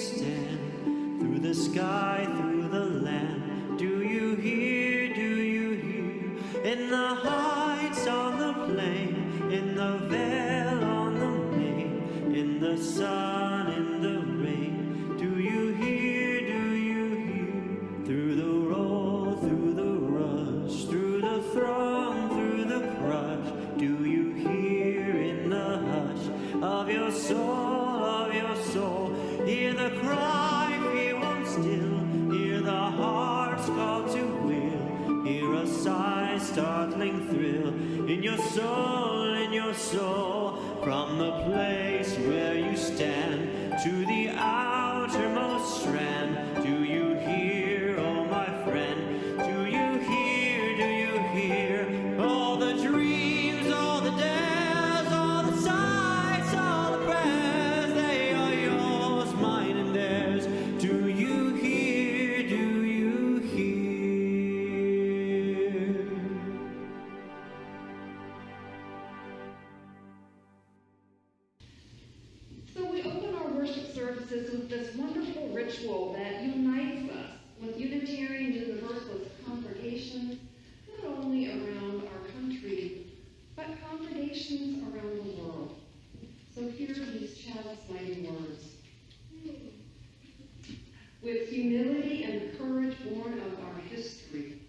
stand, through the sky, through the land. Do you hear, do you hear? In the heights, on the plain, in the vale, on the main, in the sun, in the rain. Do you hear, do you hear? Through the roll, through the rush, through the throng, through the crush. Do you hear in the hush of your soul, of your soul? Hear the cry, fear won't still. Hear the heart's call to will. Hear a sigh, startling thrill in your soul, in your soul. From the place where you stand to the outermost strand. Do you hear, oh my friend? Do you hear, do you hear? All the dreams, all the dares, all the sights, all the prayers, they are yours, mine and theirs. Do you hear, do you hear? So we open our worship services with this wonderful ritual that unites us with Unitarian Universalist congregations, not only around our country, but congregations around the world. So here are these chalice-lighting words. With humility and courage born of our history,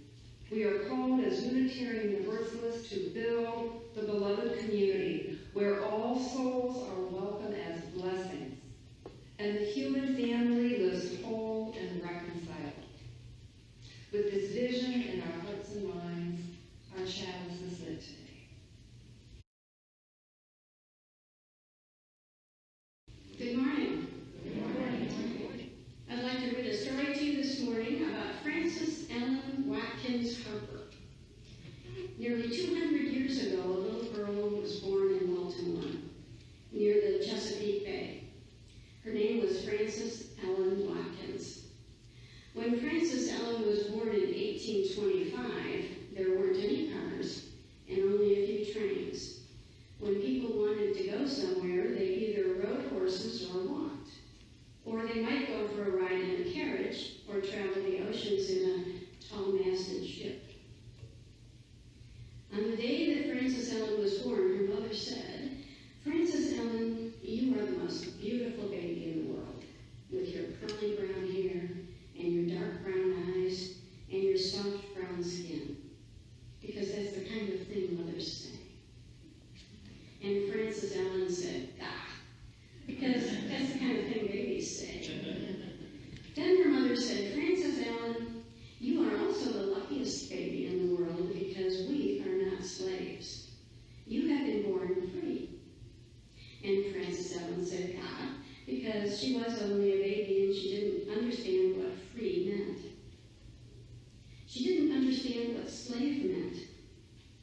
we are called as Unitarian Universalists to build the beloved community where all souls are welcome as blessings, and the human family lives whole and reconciled. With this vision in our hearts and minds, our chalice is lit today. Good morning. Good morning. I'd like to read a story to you this morning about Frances Ellen Watkins Harper. Nearly 200 years ago, a little girl was born in Baltimore, near the Chesapeake Bay. Her name was Frances Ellen Watkins. When Frances Ellen was born in 1825, there weren't any cars and only a few trains. When people wanted to go somewhere, they either rode horses or walked. Or they might go for a ride in a carriage or travel the oceans in a tall-masted ship. On the day that Frances Ellen was born, her mother said, "Frances Ellen, you are the most beautiful baby in the world, with your curly brown hair and your dark brown eyes and your soft brown skin," because that's the kind of thing mothers say. And Frances Ellen said, "Ah," because that's the kind of thing babies say. Then her mother said, "Frances Ellen, you are also the luckiest baby in the world because we are not slaves. You have been born free." And Frances Ellen said, "Ah," because she was only a baby and she didn't understand what free meant. She didn't understand what slave meant.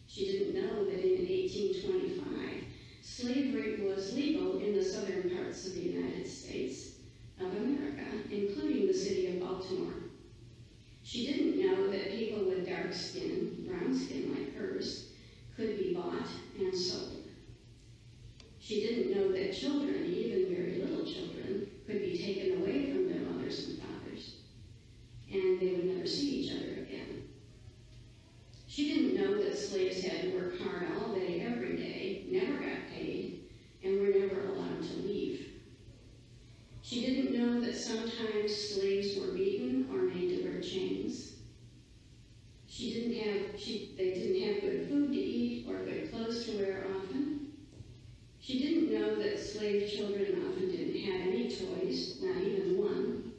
She didn't know that in 1825, slavery was legal in the southern parts of the United States of America, including the city of Baltimore. She didn't know that people with dark skin, brown skin like hers, could be bought and sold. She didn't know that children, even very little children, could be taken away from their mothers and fathers, and they would never see each other again. She didn't know that slaves had to work hard all day, every day, never got paid, and were never allowed to leave. She didn't know that sometimes slaves were beaten or made to wear chains. They didn't have good food to eat or good clothes to wear often. She didn't know that slave children often didn't have any toys, not even one.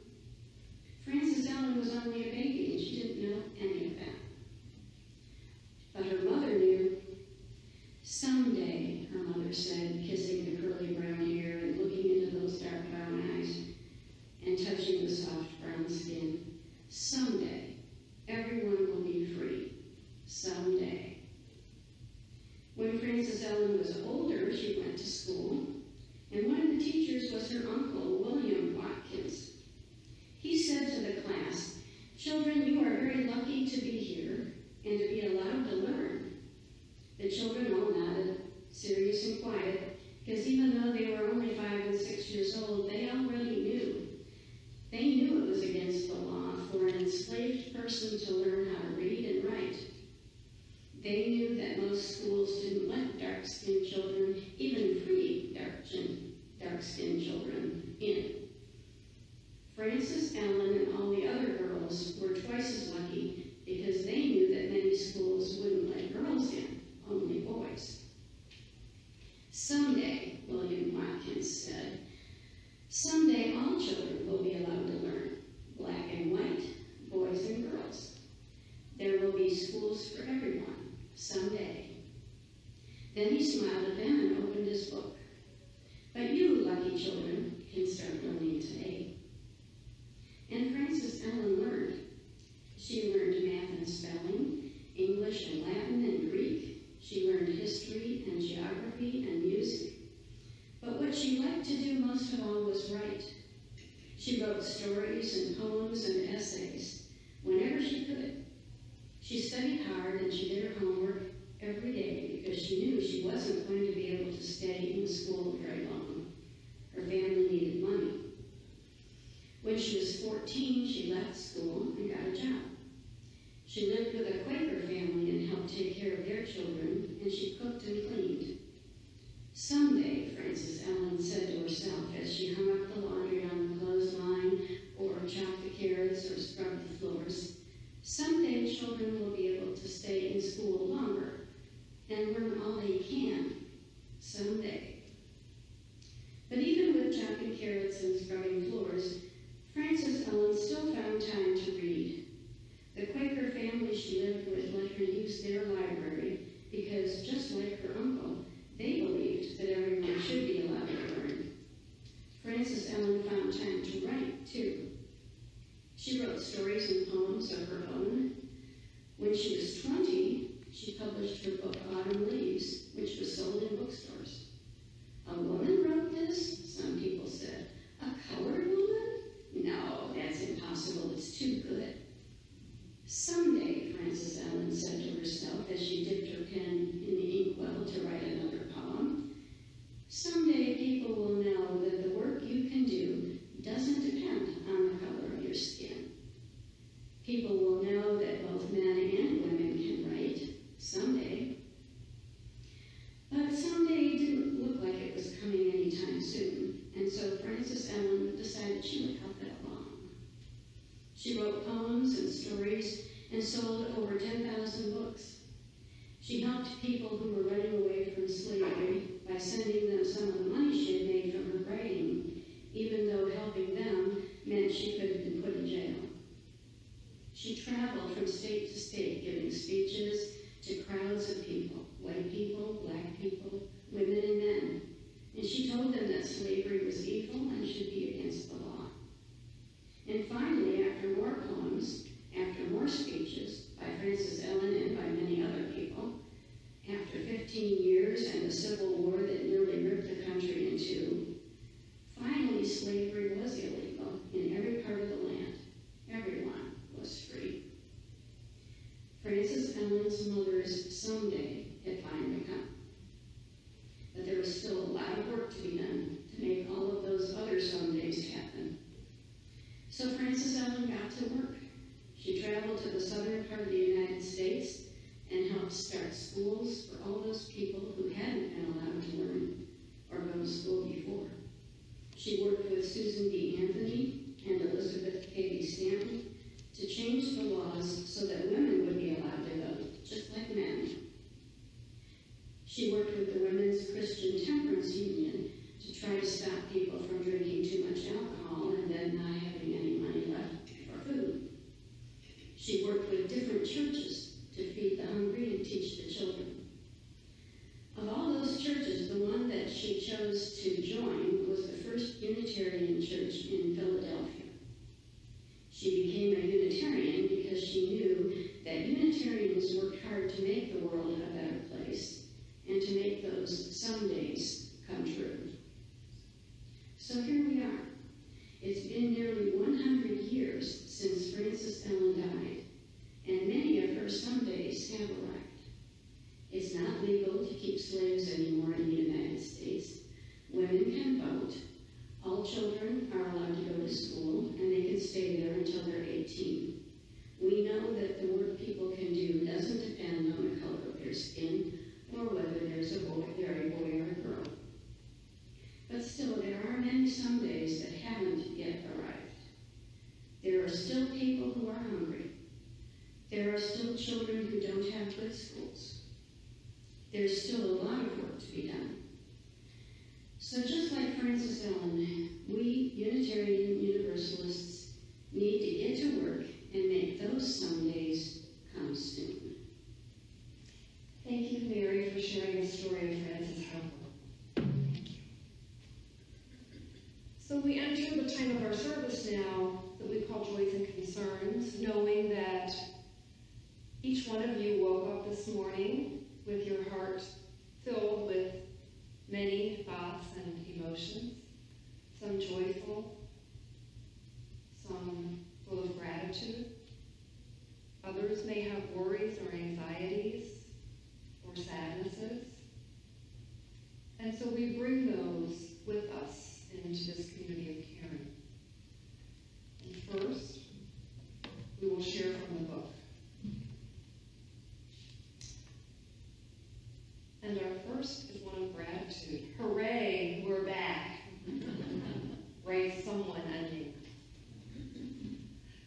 Frances Ellen was only a baby and she didn't know any of that. But her mother knew. "Someday," her mother said, kissing the curly brown hair and looking into those dark brown eyes and touching the soft brown skin, "someday, everyone will be free. Someday." When Frances Ellen was older, she went to school, and one of the teachers was her uncle, William Watkins. He said to the class, "Children, you are very lucky to be here and to be allowed to learn." The children all nodded, serious and quiet, because even though they were only 5 and 6 years old, they already knew Then he smiled at them and opened his book. But you, lucky children, can start learning today. And Frances Ellen learned. She learned math and spelling, English and Latin and Greek. She learned history and geography and music. But what she liked to do most of all was write. She wrote stories and poems and essays whenever she could. She studied hard and she did her homework every day because she knew she wasn't going to be able to stay in school very long. Her family needed money. When she was 14, she left school and got a job. She lived with a Quaker family and helped take care of their children, and she cooked and cleaned. Someday, Frances Ellen said to herself as she hung up the laundry on the clothesline or chopped the carrots or scrubbed the floors, someday children will be able to stay in school longer and learn all they can. Someday. But even with chopping carrots and scrubbing floors, Frances Ellen still found time to read. The Quaker family she lived with let her use their library because, just like her uncle, they believed that everyone should be allowed to learn. Frances Ellen found time to write, too. She wrote stories and poems of her own. When she was 20, she published her book, Autumn Leaves, which was sold in bookstores. A woman wrote this? Some people said. A colored woman? No, that's impossible. It's too good. Someday, Frances Ellen said to herself as she dipped her pen in the inkwell to write another poem, someday people will know that the work you can do doesn't depend on the color of your skin. People will know that both men and women can write, someday. But someday didn't look like it was coming anytime soon, and so Frances Ellen decided she would help it along. She wrote poems and stories and sold over 10,000 books. She helped people who were running away from slavery by sending them some of the money she had made from her writing, even though helping them meant she could have been put in jail. She traveled from state to state giving speeches to crowds of people, white people, black people, women and men, and she told them that slavery was evil and should be against the law. And finally, after more poems, after more speeches by Frances Ellen and by many other people, after 15 years and a civil war that nearly ripped the country in two, finally slavery was illegal in every part of the land. Everyone was free. Frances Ellen's mother's someday had finally come. But there was still a lot of work to be done to make all of those other somedays happen. So Frances Ellen got to work. She traveled to the southern part of the United States and helped start schools for all those people who hadn't been allowed to learn or go to school before. She worked with Susan B. Anthony and Elizabeth Cady Stanton to change the laws so that women would be allowed to vote, just like men. She worked with the Women's Christian Temperance Union to try to stop people from drinking too much alcohol and then not having any money left for food. She worked with different churches to feed the hungry and teach the children. Of all those churches, the one that she chose to join was the first Unitarian church in Philadelphia. She became a Unitarian because she knew that Unitarians worked hard to make the world a better place and to make those somedays come true. So here we are. It's been nearly 100 years since Frances Ellen died, and many of her somedays have arrived. It's not legal to keep slaves anymore in the United States. Women can vote. All children are allowed to go to school, and they can stay there until they're 18. We know that the work people can do doesn't depend on the color of their skin or whether they're a boy or a girl. But still, there are many somedays that haven't yet arrived. There are still people who are hungry. There are still children who don't have good schools. There's still a lot of work to be done. So just like Frances Ellen, we Unitarian Universalists need to get to work and make those somedays come soon. Thank you, Mary, for sharing a story of Frances Harper. So we enter the time of our service now that we call Joys and Concerns, knowing that each one of you woke up this morning with your heart filled with many thoughts and emotions, some joyful, some full of gratitude. Others may have worries or anxieties or sadnesses. And so we bring those with us into this community of caring. And first, we will share from the book. And our first is one of gratitude. Hooray, we're back. Writes someone ending.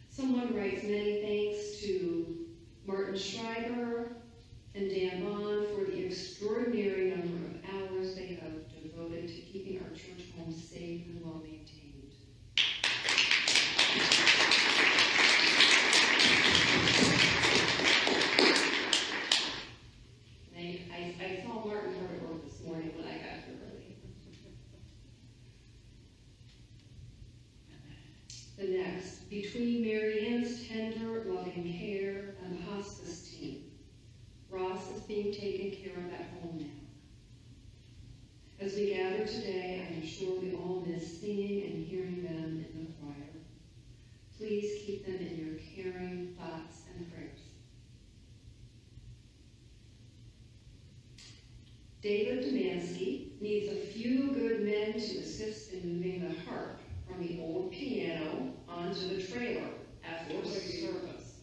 Someone writes many thanks to Martin Schreiber and Dan Bond for the extraordinary number of hours they have devoted to keeping our church homes safe and well maintained. I saw Martin hard at work this morning when I got here early. The next, between Mary Ann's tender, loving care and the hospice team, Ross is being taken care of at home now. As we gather today, I am sure we all miss singing and hearing them in the choir. Please keep them in your caring thoughts and prayers. David Demansky needs a few good men to assist in moving the harp from the old piano onto the trailer after the service.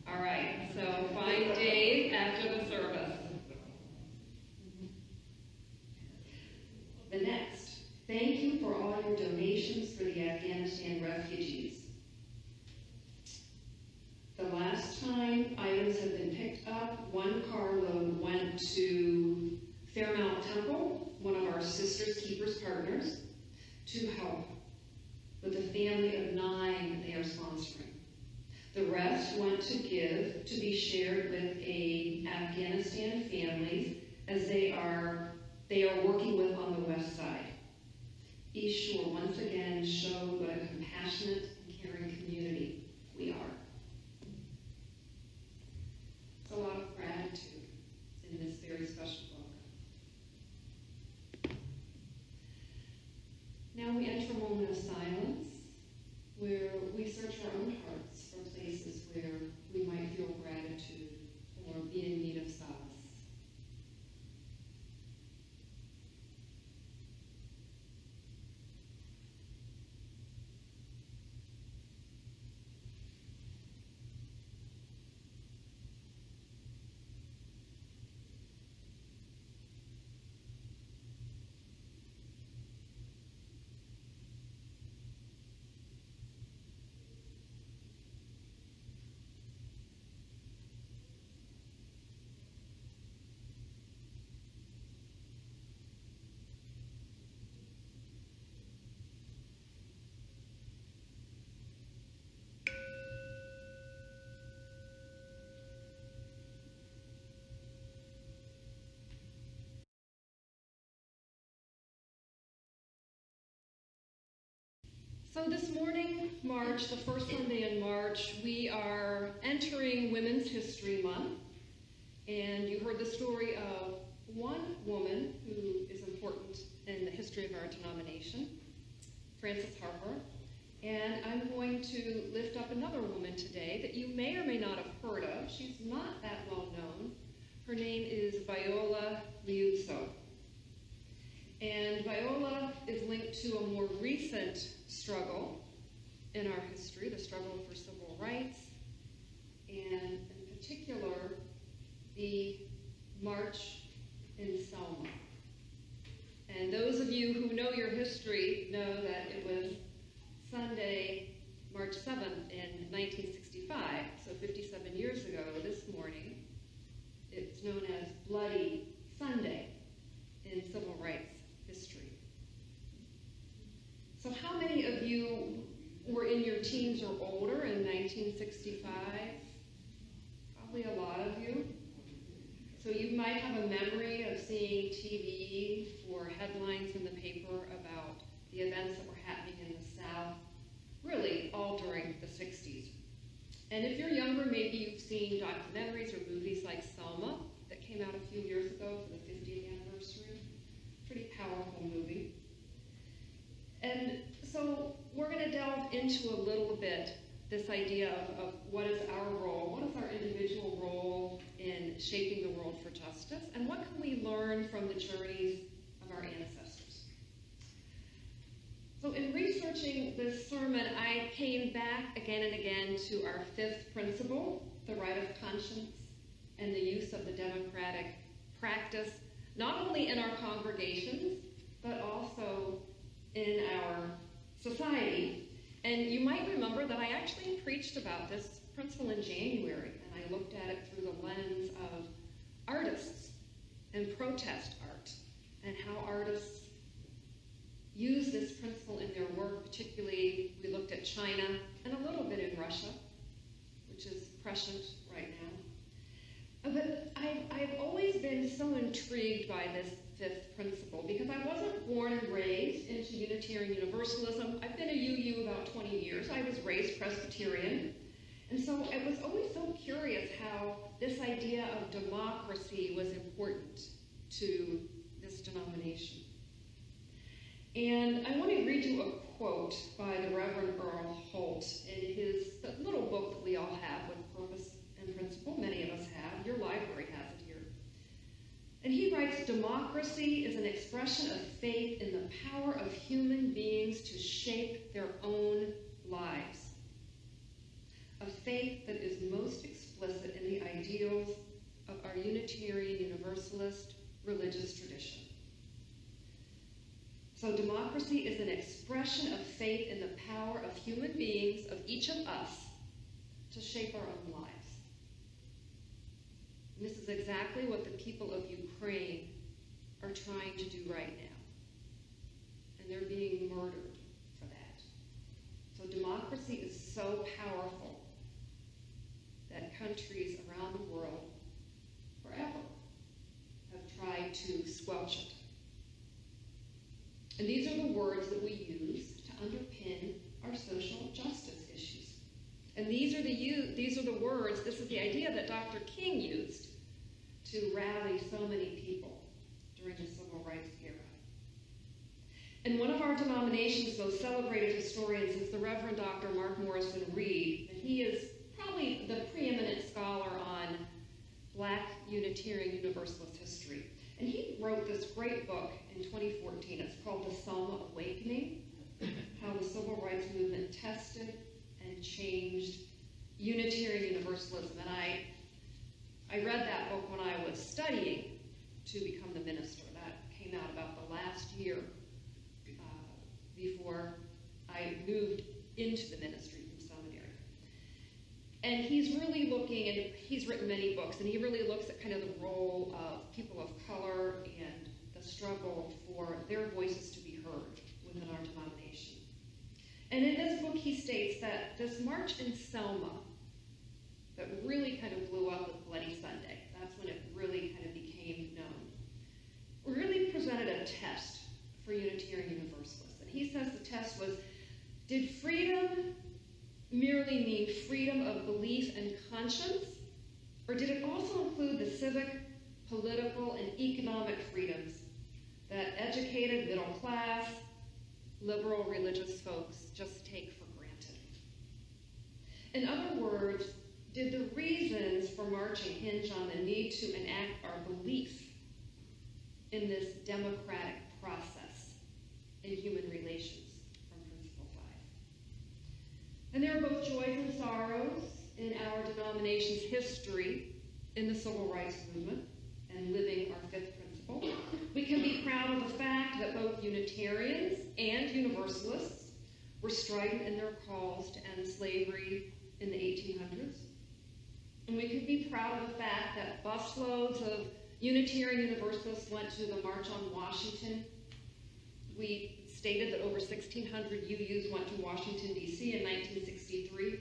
All right, so find Dave after the service. The next, thank you for all your donations for the Afghanistan refugees. The last time items have been picked up, one carload went to Fairmount Temple, one of our Sisters Keepers partners, to help with a family of 9 that they are sponsoring. The rest went to give to be shared with Afghanistan families as they are working with on the west side. East Shore once again showed what a compassionate and caring community we are. It's a lot of gratitude in this very special book. Now we enter a moment of silence where we search our own hearts for places where we might feel gratitude or be in need of solace. So this morning, March, the first Sunday in March, we are entering Women's History Month. And you heard the story of one woman who is important in the history of our denomination, Frances Harper. And I'm going to lift up another woman today that you may or may not have heard of. She's not that well known. Her name is Viola Liuzzo. And Viola is linked to a more recent struggle in our history, the struggle for civil rights, and in particular, the March in Selma. And those of you who know your history know that it was Sunday, March 7th in 1965, so 57 years ago this morning. It's known as Bloody Sunday in civil rights history. So how many of you were in your teens or older in 1965? Probably a lot of you. So you might have a memory of seeing TV for headlines in the paper about the events that were happening in the South, really all during the 60s. And if you're younger, maybe you've seen documentaries or movies like Selma that came out a few years ago for the 50th anniversary. Pretty powerful movie. And so we're going to delve into a little bit this idea of what is our role, what is our individual role in shaping the world for justice, and what can we learn from the journeys of our ancestors. So in researching this sermon, I came back again and again to our fifth principle, the right of conscience, and the use of the democratic practice, not only in our congregations, but also in our society. And you might remember that I actually preached about this principle in January, and I looked at it through the lens of artists and protest art, and how artists use this principle in their work. Particularly, we looked at China and a little bit in Russia, which is prescient right now. But I've always been so intrigued by this fifth principle, because I wasn't born and raised into Unitarian Universalism. I've been a UU about 20 years. I was raised Presbyterian. And so I was always so curious how this idea of democracy was important to this denomination. And I want to read you a quote by the Reverend Earl Holt in the little book that we all have with Purpose and Principle. Many of us have. Your library has it here. And he writes, "Democracy is an expression of faith in the power of human beings to shape their own lives. A faith that is most explicit in the ideals of our Unitarian Universalist religious tradition." So democracy is an expression of faith in the power of human beings, of each of us, to shape our own lives. And this is exactly what the people of Ukraine are trying to do right now. And they're being murdered for that. So democracy is so powerful that countries around the world forever have tried to squelch it. And these are the words that we use to underpin our social justice issues. And these are the words, this is the idea that Dr. King used to rally so many people during the Civil Rights era. And one of our denomination's most celebrated historians is the Reverend Dr. Mark Morrison Reed, and he is probably the preeminent scholar on Black Unitarian Universalist history. And he wrote this great book in 2014. It's called The Selma Awakening, How the Civil Rights Movement Tested and Changed Unitarian Universalism. And I read that book when I was studying to become the minister. That came out about the last year before I moved into the ministry from seminary. And he's really looking, and he's written many books, and he really looks at kind of the role of people of color and the struggle for their voices to be heard within our denomination. And in this book, he states that this march in Selma that really kind of blew up with Bloody Sunday, that's when it really kind of became known, really presented a test for Unitarian Universalists. And he says the test was, did freedom merely mean freedom of belief and conscience, or did it also include the civic, political, and economic freedoms that educated, middle-class, liberal religious folks just take for granted? In other words, did the reasons for marching hinge on the need to enact our belief in this democratic process in human relations from Principle 5? And there are both joys and sorrows in our denomination's history in the Civil Rights Movement and living our fifth principle. We can be proud of the fact that both Unitarians and Universalists were strident in their calls to end slavery in the 1800s. And we can be proud of the fact that busloads of Unitarian Universalists went to the March on Washington. We stated that over 1,600 UUs went to Washington, D.C. in 1963.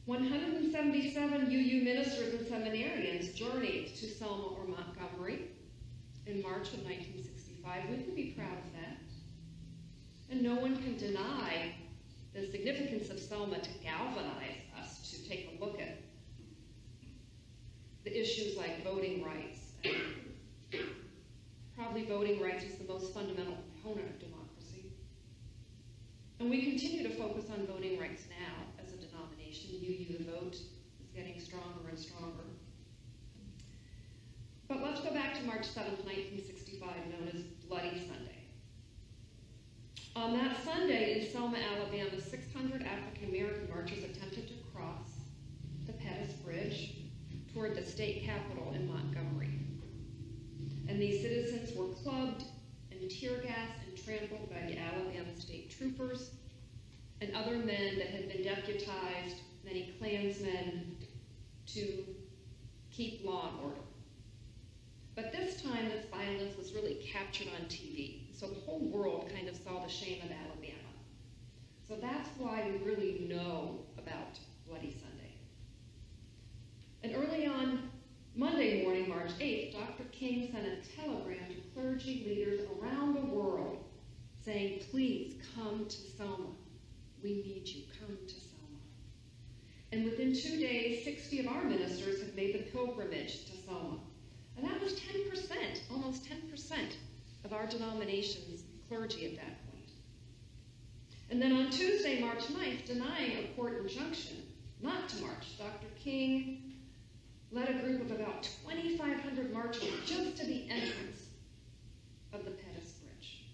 177 UU ministers and seminarians journeyed to Selma or Montgomery in March of 1965. We can be proud of that. And no one can deny the significance of Selma to galvanize us to take a look at the issues like voting rights. And probably voting rights is the most fundamental component of democracy. And we continue to focus on voting rights now as a denomination. UU the vote is getting stronger and stronger. But let's go back to March 7th, 1965, known as Bloody Sunday. On that Sunday in Selma, Alabama, 600 African American marchers attempted to cross the Pettus Bridge toward the state capitol in Montgomery. And these citizens were clubbed and tear gassed and trampled by the Alabama state troopers and other men that had been deputized, many Klansmen, to keep law and order. But this time, this violence was really captured on TV. So the whole world kind of saw the shame of Alabama. So that's why we really know about Bloody Sunday. And early on Monday morning, March 8th, Dr. King sent a telegram to clergy leaders around the world saying, please come to Selma. We need you. Come to Selma. And within 2 days, 60 of our ministers have made the pilgrimage to Selma. And that was 10%, almost 10% of our denomination's clergy at that point. And then on Tuesday, March 9th, denying a court injunction not to march, Dr. King led a group of about 2,500 marchers just to the entrance of the Pettus Bridge.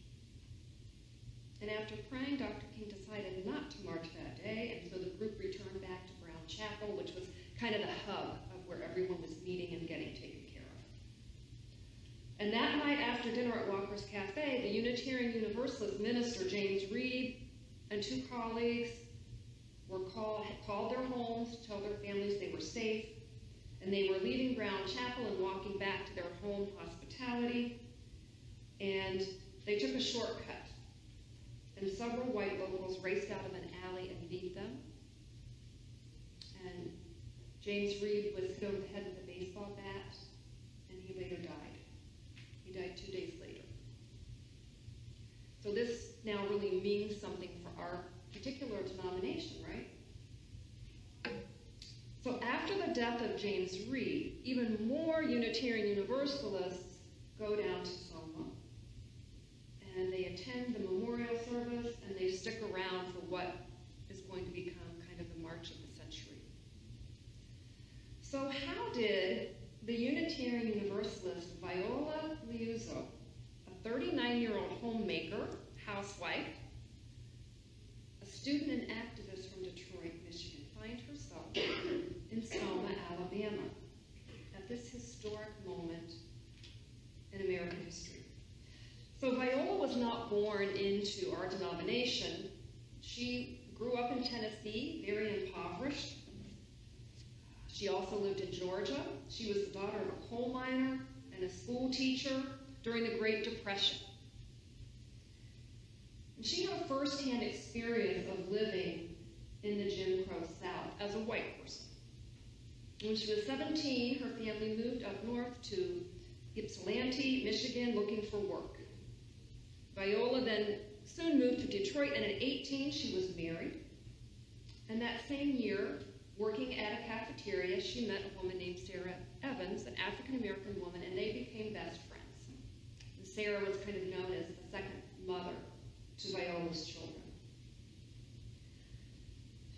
And after praying, Dr. King decided not to march that day, and so the group returned back to Brown Chapel, which was kind of the hub of where everyone was meeting and getting taken care of. And that night after dinner at Walker's Cafe, the Unitarian Universalist minister James Reed and two colleagues had called their homes to tell their families they were safe, and they were leaving Brown Chapel and walking back to their home hospitality, and they took a shortcut, and several white locals raced out of an alley and beat them, and James Reed was hit over the head with a baseball bat, and he later died. He died 2 days later. So this now really means something for our particular denomination, right? So after the death of James Reed, even more Unitarian Universalists go down to Selma, and they attend the memorial service, and they stick around for what is going to become kind of the march of the century. So how did the Unitarian Universalist Viola Liuzzo, a 39-year-old homemaker, housewife, a student and activist from Detroit, Michigan, find herself in Selma, Alabama, at this historic moment in American history? So Viola was not born into our denomination. She grew up in Tennessee, very impoverished. She also lived in Georgia. She was the daughter of a coal miner and a school teacher during the Great Depression. And she had a firsthand experience of living in the Jim Crow South as a white person. When she was 17, her family moved up north to Ypsilanti, Michigan, looking for work. Viola then soon moved to Detroit, and at 18, she was married. And that same year, working at a cafeteria, she met a woman named Sarah Evans, an African-American woman, and they became best friends. And Sarah was kind of known as the second mother to Viola's children.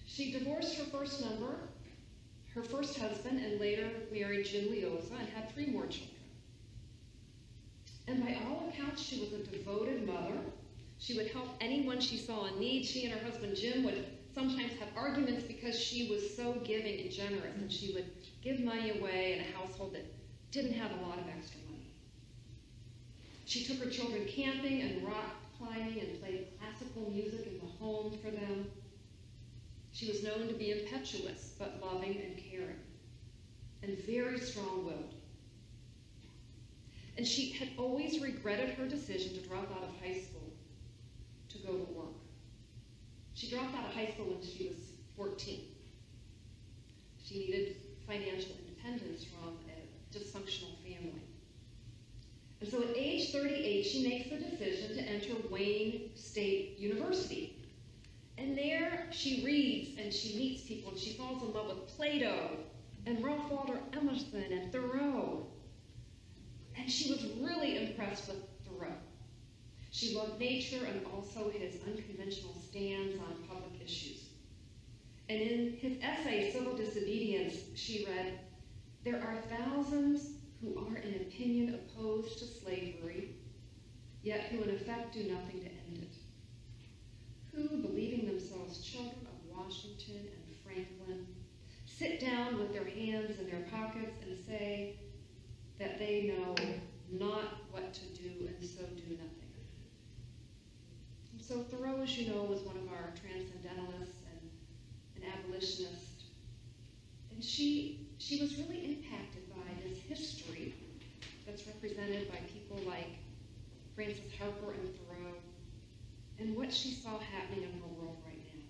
She divorced her first husband, and later married Jim Liuzzo and had 3 more children. And by all accounts, she was a devoted mother. She would help anyone she saw in need. She and her husband Jim would sometimes have arguments because she was so giving and generous, and she would give money away in a household that didn't have a lot of extra money. She took her children camping and rock climbing and played classical music in the home for them. She was known to be impetuous, but loving and caring, and very strong-willed. And she had always regretted her decision to drop out of high school to go to work. She dropped out of high school when she was 14. She needed financial independence from a dysfunctional family. And so at age 38, she makes the decision to enter Wayne State University. And there she reads and she meets people and she falls in love with Plato and Ralph Waldo Emerson and Thoreau. And she was really impressed with Thoreau. She loved nature and also his unconventional stands on public issues. And in his essay, Civil Disobedience, she read, "There are thousands who are in opinion opposed to slavery, yet who in effect do nothing to end it. Who, believing themselves children of Washington and Franklin, sit down with their hands in their pockets and say that they know not what to do and so do nothing." And so Thoreau, as you know, was one of our transcendentalists and an abolitionist. And she was really impacted by this history that's represented by people like Francis Harper and Thoreau and what she saw happening in her world right now.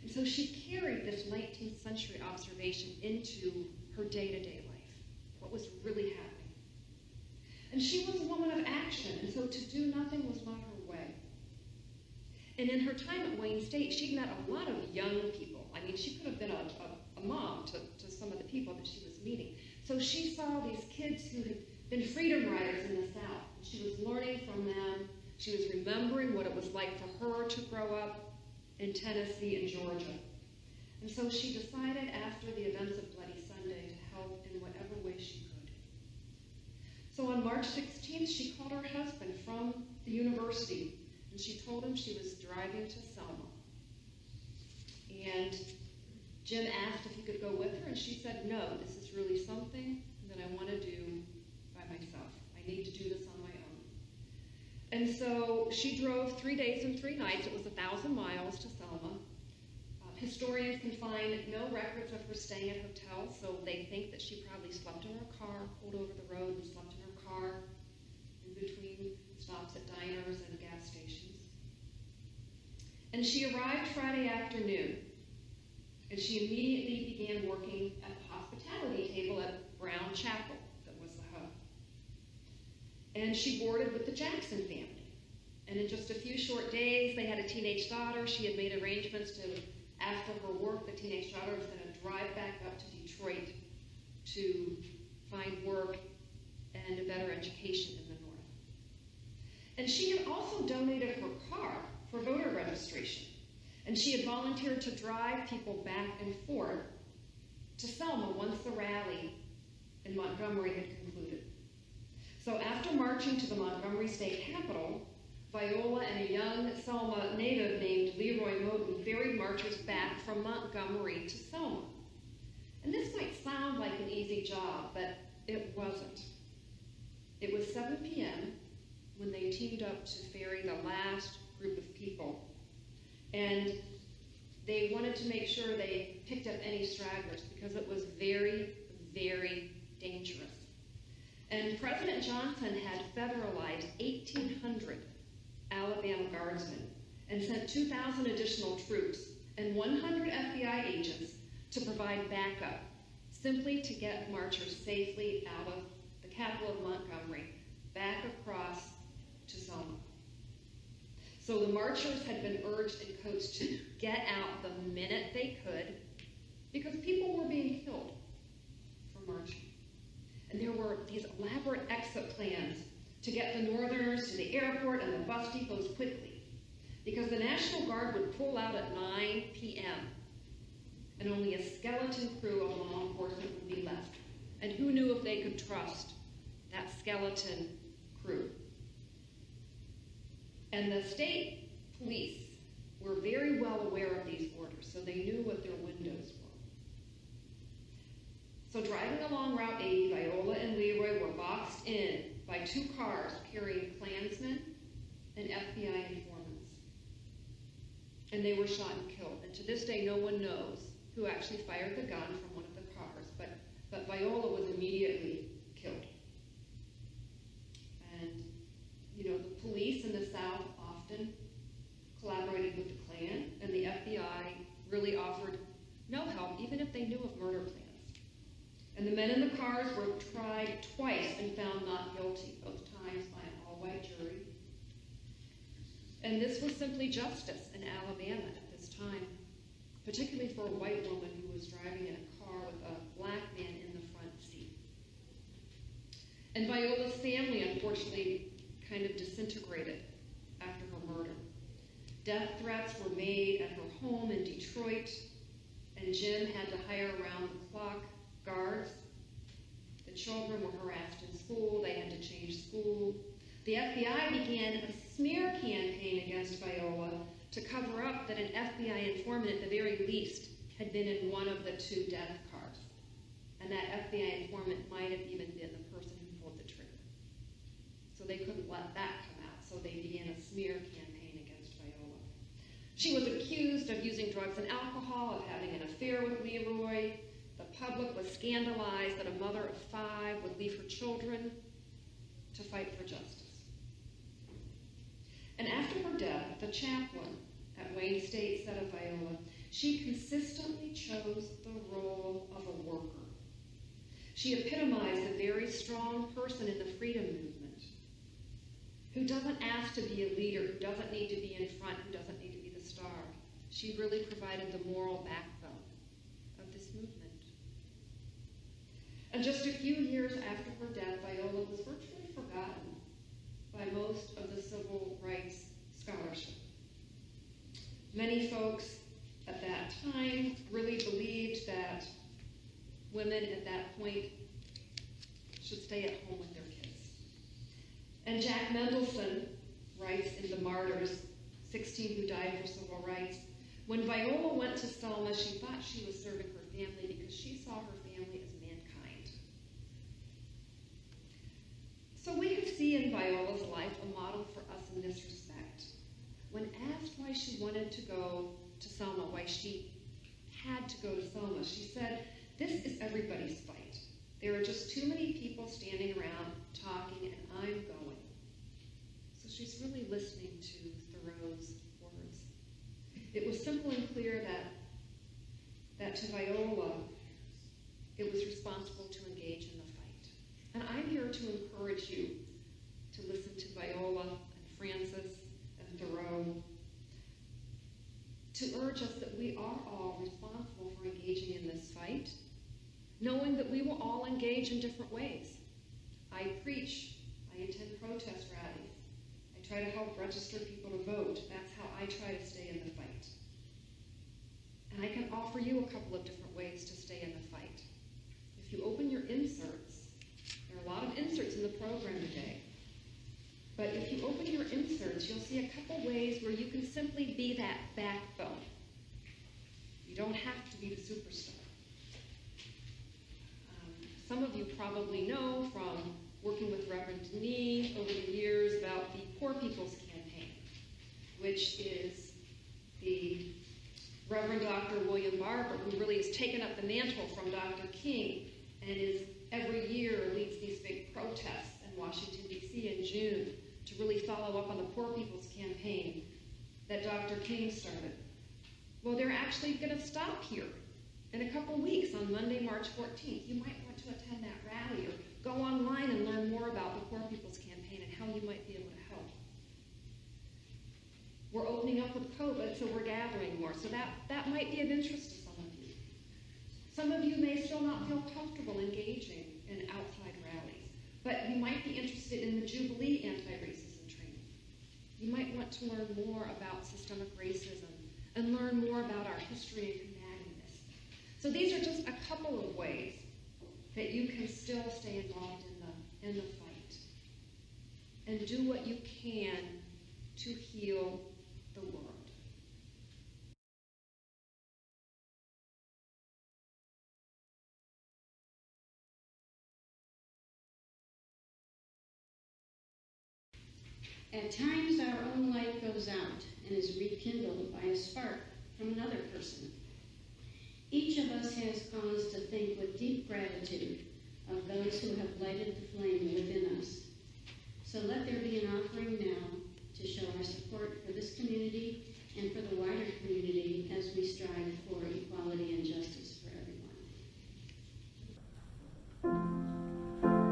And so she carried this 19th century observation into her day-to-day life, what was really happening. And she was a woman of action, and so to do nothing was not her way. And in her time at Wayne State, she met a lot of young people. I mean, she could have been a mom to some of the people that she was meeting. So she saw these kids who had been freedom riders in the South. She was learning from them. She was remembering what it was like for her to grow up in Tennessee and Georgia. And so she decided after the events of Bloody Sunday to help in whatever way she could. So on March 16th, she called her husband from the university, and she told him she was driving to Selma. And Jim asked if he could go with her, and she said, "No, this is really something that I want to do by myself. I need to do this on my own." And so she drove 3 days and 3 nights. It was 1,000 miles to Selma. Historians can find no records of her staying at hotels, so they think that she probably slept in her car, pulled over the road and slept in her car in between stops at diners and gas stations. And she arrived Friday afternoon, and she immediately began working at the hospitality table at Brown Chapel, that was the hub. And she boarded with the Jackson family. And in just a few short days, they had a teenage daughter. She had made arrangements to, after her work, the teenage daughter was going to drive back up to Detroit to find work and a better education in the North. And she had also donated her car for voter registration. And she had volunteered to drive people back and forth to Selma once the rally in Montgomery had concluded. So after marching to the Montgomery State Capitol, Viola and a young Selma native named Leroy Moten ferried marchers back from Montgomery to Selma. And this might sound like an easy job, but it wasn't. It was 7 p.m. when they teamed up to ferry the last group of people. And they wanted to make sure they picked up any stragglers because it was very, very dangerous. And President Johnson had federalized 1,800 Alabama guardsmen and sent 2,000 additional troops and 100 FBI agents to provide backup, simply to get marchers safely out of the capital of Montgomery, back across to Selma. So the marchers had been urged and coached to get out the minute they could because people were being killed for marching. And there were these elaborate exit plans to get the Northerners to the airport and the bus depots quickly because the National Guard would pull out at 9 p.m. and only a skeleton crew of law enforcement would be left. And who knew if they could trust that skeleton crew? And the state police were very well aware of these orders, so they knew what their windows were. So driving along Route 80, Viola and Leroy were boxed in by 2 cars carrying Klansmen and FBI informants. And they were shot and killed. And to this day, no one knows who actually fired the gun from one of the cars, but Viola was immediately killed. And, you know, the police in the South often collaborated with the Klan, and the FBI really offered no help, even if they knew of murder plans. tried twice and found not guilty, both times by an all-white jury. And this was simply justice in Alabama at this time, particularly for a white woman who was driving in a car with a black man in the front seat. And Viola's family, unfortunately, kind of disintegrated after her murder. Death threats were made at her home in Detroit, and Jim had to hire around-the-clock guards. The children were harassed in school. They had to change school. The FBI began a smear campaign against Viola to cover up that an FBI informant, at the very least, had been in one of the two death cars. And that FBI informant might have even been the person who pulled the trigger. So they couldn't let that come out, so they began a smear campaign against Viola. She was accused of using drugs and alcohol, of having an affair with Leroy. The public was scandalized that a mother of 5 would leave her children to fight for justice. And after her death, the chaplain at Wayne State said of Viola, she consistently chose the role of a worker. She epitomized a very strong person in the freedom movement, who doesn't ask to be a leader, who doesn't need to be in front, who doesn't need to be the star. She really provided the moral backbone of this movement. And just a few years after her death, Viola was virtually forgotten by most of the civil rights scholarship. Many folks at that time really believed that women at that point should stay at home with their kids. And Jack Mendelson writes in The Martyrs, 16 who died for civil rights, when Viola went to Selma, she thought she was serving her family because she saw her family as mankind. So we could see in Viola's life a model for us in this respect. When asked why she wanted to go to Selma, why she had to go to Selma, she said, "This is everybody's fight. There are just too many people standing around talking, and I'm going." So she's really listening to Thoreau's words. It was simple and clear that to Viola, it was responsible to engage in the fight. And I'm here to encourage you to listen to Viola and Francis and Thoreau, to urge us that we are all responsible for engaging in this fight, knowing that we will all engage in different ways. I preach, I attend protest rallies, I try to help register people to vote. That's how I try to stay in the fight. And I can offer you a couple of different ways to stay in the fight. If you open your inserts, there are a lot of inserts in the program today, but if you open your inserts, you'll see a couple ways where you can simply be that backbone. You don't have to be the superstar. Some of you probably know from working with Reverend Nee over the years about the Poor People's Campaign, which is the Reverend Dr. William Barber, who really has taken up the mantle from Dr. King and is every year leads these big protests in Washington, D.C. in June to really follow up on the Poor People's Campaign that Dr. King started. Well, they're actually going to stop here in a couple weeks on Monday, March 14th. You might want to attend that rally or go online and learn more about the Poor People's Campaign and how you might be able to help. We're opening up with COVID, so we're gathering more. So that might be of interest to some of you. Some of you may still not feel comfortable engaging in outside rallies, but you might be interested in the Jubilee anti-racism training. You might want to learn more about systemic racism and learn more about our history and combating this. So these are just a couple of ways that you can still stay involved in the fight and do what you can to heal the world. At times, our own light goes out and is rekindled by a spark from another person. Each of us has cause to think with deep gratitude of those who have lighted the flame within us. So let there be an offering now to show our support for this community and for the wider community as we strive for equality and justice for everyone.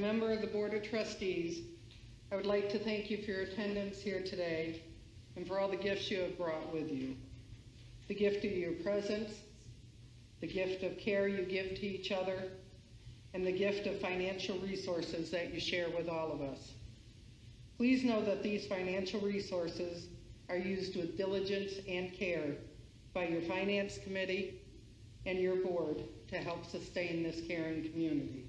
member of the Board of Trustees, I would like to thank you for your attendance here today and for all the gifts you have brought with you. The gift of your presence, the gift of care you give to each other, and the gift of financial resources that you share with all of us. Please know that these financial resources are used with diligence and care by your Finance Committee and your board to help sustain this caring community.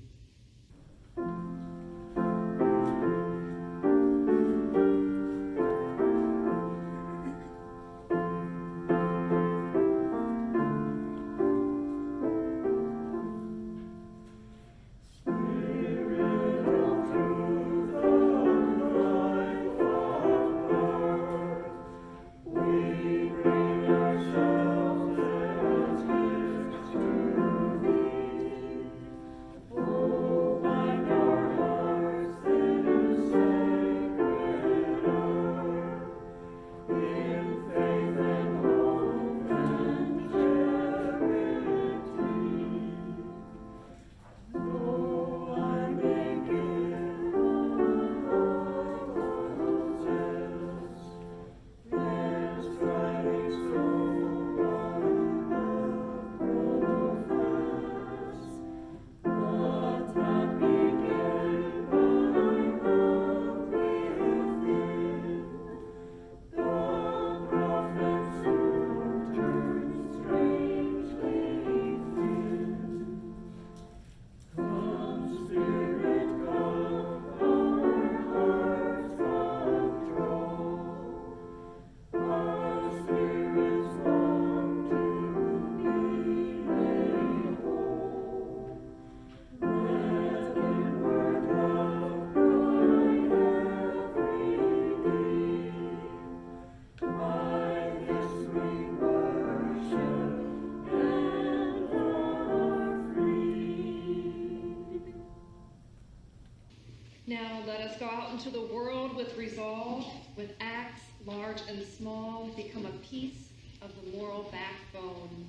Now let us go out into the world with resolve, with acts large and small, become a piece of the moral backbone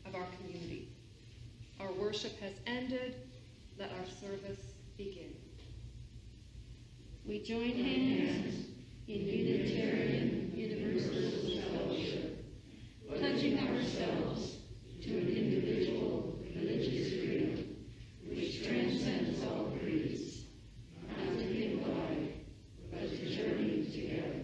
of our community. Our worship has ended. Let our service begin. We join hands in Unitarian Universalist fellowship, pledging ourselves to an individual religious freedom which transcends all creeds, not to think alike, but to journey together.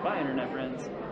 Bye, Internet friends.